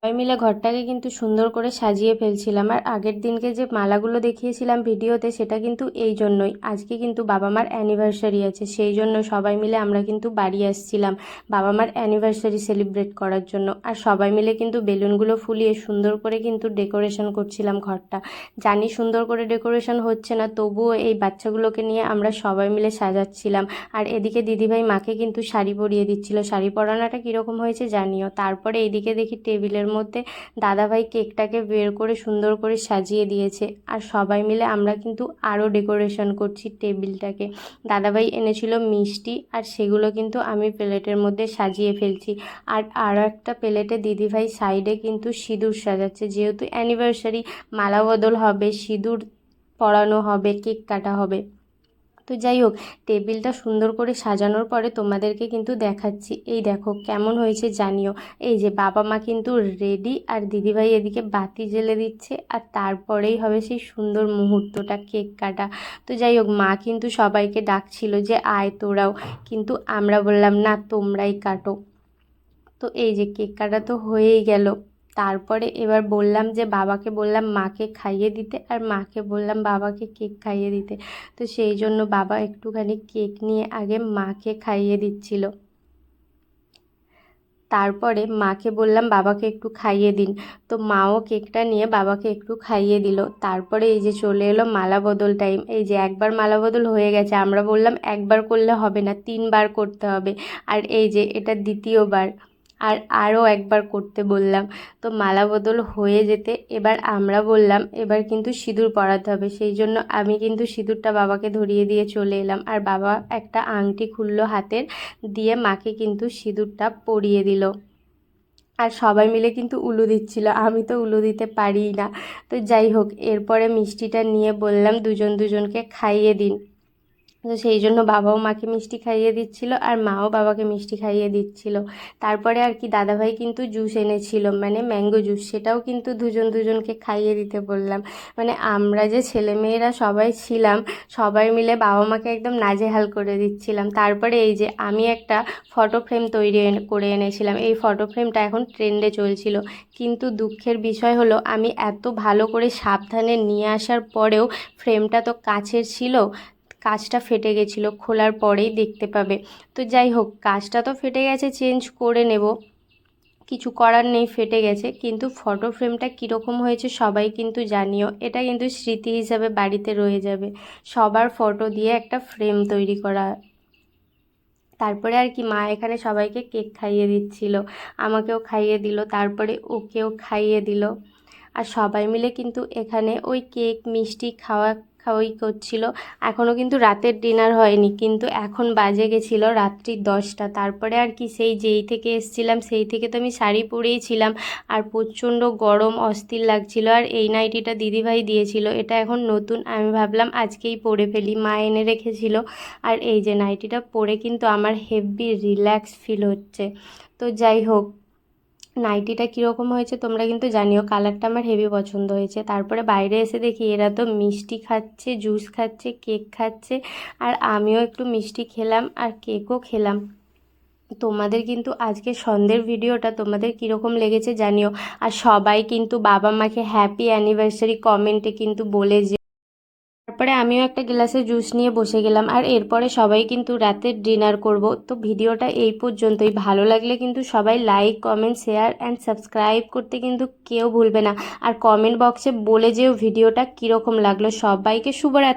সবাই মিলে ঘরটাকে কিন্তু সুন্দর করে সাজিয়ে ফেলছিলাম। আর আগের দিনকে যে মালাগুলো দেখিয়েছিলাম ভিডিওতে, সেটা কিন্তু এই জন্যই, আজকে কিন্তু বাবা মার অ্যানিভার্সারি আছে, সেই জন্য সবাই মিলে আমরা কিন্তু বাড়ি আসছিলাম বাবা মার অ্যানিভার্সারি সেলিব্রেট করার জন্য। আর সবাই মিলে কিন্তু বেলুনগুলো ফুলিয়ে সুন্দর করে কিন্তু ডেকোরেশন করছিলাম ঘরটা। জানি সুন্দর করে ডেকোরেশন হচ্ছে না, তবুও এই বাচ্চাগুলোকে নিয়ে আমরা সবাই মিলে সাজাচ্ছিলাম। আর এদিকে দিদিভাই মাকে কিন্তু শাড়ি পরিয়ে দিচ্ছিল। শাড়ি পরানোটা কীরকম হয়েছে জানিও। তারপরে এইদিকে দেখি টেবিলের মধ্যে দাদাভাই কেকটাকে বের করে সুন্দর করে সাজিয়ে দিয়েছে। আর সবাই মিলে আমরা কিন্তু আরও ডেকোরেশন করছি টেবিলটাকে। দাদাভাই এনেছিল মিষ্টি, আর সেগুলো কিন্তু আমি প্লেটের মধ্যে সাজিয়ে ফেলছি। আর আরও একটা প্লেটে দিদিভাই সাইডে কিন্তু সিঁদুর সাজাচ্ছে, যেহেতু অ্যানিভার্সারি, মালা বদল হবে, সিঁদুর পরানো হবে, কেক কাটা হবে। তো যাই হোক, টেবিলটা সুন্দর করে সাজানোর পরে তোমাদেরকে কিন্তু দেখাচ্ছি। এই দেখো কেমন হয়েছে জানিও। এই যে বাবা মা কিন্তু রেডি, আর দিদিভাই এদিকে বাতি জ্বেলে দিচ্ছে, আর তারপরেই হবে সেই সুন্দর মুহূর্তটা, কেক কাটা। তো যাই হোক, মা কিন্তু সবাইকে ডাকছিল যে আয় তোরাও, কিন্তু আমরা বললাম না, তোমরাই কাটো। তো এই যে কেক কাটা তো হয়েই গেল। তারপরে এবার বললাম যে বাবাকে বললাম মাকে খাইয়ে দিতে, আর মাকে বললাম বাবাকে কেক খাইয়ে দিতে। তো সেই জন্য বাবা একটুখানি কেক নিয়ে আগে মাকে খাইয়ে দিচ্ছিল। তারপরে মাকে বললাম বাবাকে একটু খাইয়ে দিন। তো মাও কেকটা নিয়ে বাবাকে একটু খাইয়ে দিল। তারপরে এই যে চলে এলো মালা বদল টাইম। এই যে একবার মালা বদল হয়ে গেছে, আমরা বললাম একবার করলে হবে না, 3বার করতে হবে। আর এই যে এটা দ্বিতীয়বার, আর আরও একবার করতে বললাম। তো মালা বদল হয়ে যেতে এবার আমরা বললাম এবার কিন্তু সিঁদুর পরাতে হবে। সেই জন্য আমি কিন্তু সিঁদুরটা বাবাকে ধরিয়ে দিয়ে চলে এলাম, আর বাবা একটা আংটি খুললো হাতের, দিয়ে মাকে কিন্তু সিঁদুরটা পরিয়ে দিল। আর সবাই মিলে কিন্তু উলু দিচ্ছিল, আমি তো উলু দিতে পারিই না। তো যাই হোক, এরপরে মিষ্টিটা নিয়ে বললাম দুজন দুজনকে খাইয়ে দিন। তো সেই জন্য বাবাও মাকে মিষ্টি খাইয়ে দিচ্ছিল, আর মাও বাবাকে মিষ্টি খাইয়ে দিচ্ছিল। তারপরে আর কি দাদাভাই কিন্তু জুস এনেছিল, মানে ম্যাঙ্গো জুস, সেটাও কিন্তু দুজন দুজনকে খাইয়ে দিতে বললাম। মানে আমরা যে ছেলেমেয়েরা সবাই ছিলাম, সবাই মিলে বাবা মাকে একদম নাজেহাল করে দিচ্ছিলাম। তারপরে এই যে আমি একটা ফটো ফ্রেম তৈরি করে এনেছিলাম, এই ফটো ফ্রেমটা এখন ট্রেন্ডে চলছিল। কিন্তু দুঃখের বিষয় হলো, আমি এত ভালো করে সাবধানে নিয়ে আসার পরেও ফ্রেমটা তো কাচের ছিল, কাচটা ফেটে গেছিলো, খোলার পরেই দেখতে পাবে। তো যাই হোক, কাচটা তো ফেটে গেছে, চেঞ্জ করে নেব, কিছু করার নেই, ফেটে গেছে। কিন্তু ফটো ফ্রেমটা কীরকম হয়েছে সবাই কিন্তু জানিও। এটা কিন্তু স্মৃতি হিসাবে বাড়িতে রয়ে যাবে। সবার ফটো দিয়ে একটা ফ্রেম তৈরি করা। তারপরে আর কি মা এখানে সবাইকে কেক খাইয়ে দিচ্ছিল, আমাকেও খাইয়ে দিল, তারপরে ওকেও খাইয়ে দিল। আর সবাই মিলে কিন্তু এখানে ওই কেক মিষ্টি খাওয়া খাওয়াই করছিল। এখনও কিন্তু রাতের ডিনার হয়নি, কিন্তু এখন বাজে গেছিলো রাত্রি 10টা। তারপরে আর কি সেই যেই থেকে এসছিলাম সেই থেকে তো আমি শাড়ি পরেই ছিলাম, আর প্রচণ্ড গরম, অস্থির লাগছিল। আর এই নাইটিটা দিদিভাই দিয়েছিল, এটা এখন নতুন, আমি ভাবলাম আজকেই পরে ফেলি, মা এনে রেখেছিল। আর এই যে নাইটিটা পরে কিন্তু আমার হেভি রিল্যাক্স ফিল হচ্ছে। তো যাই হোক, নাইটিটা কীরকম হয়েছে তোমরা কিন্তু জানিও, কালারটা আমার হেভি পছন্দ হয়েছে। তারপরে বাইরে এসে দেখি এরা তো মিষ্টি খাচ্ছে, জুস খাচ্ছে, কেক খাচ্ছে, আর আমিও একটু মিষ্টি খেলাম আর কেকও খেলাম। তোমাদের কিন্তু আজকে সন্ধ্যের ভিডিওটা তোমাদের কীরকম লেগেছে জানিও। আর সবাই কিন্তু বাবা মাকে হ্যাপি অ্যানিভার্সারি কমেন্টে কিন্তু বলে যে। তারপরে আমিও একটা গ্লাসে জুস নিয়ে বসে গেলাম, আর এরপরে সবাই কিন্তু রাতের ডিনার করব। তো ভিডিওটা এই পর্যন্তই। ভালো লাগলে কিন্তু সবাই like, comment, share and subscribe করতে কিন্তু কেউ ভুলবে না। আর কমেন্ট বক্সে বলে যেও ভিডিওটা কীরকম লাগলো। সবাইকে শুভরাত্রি।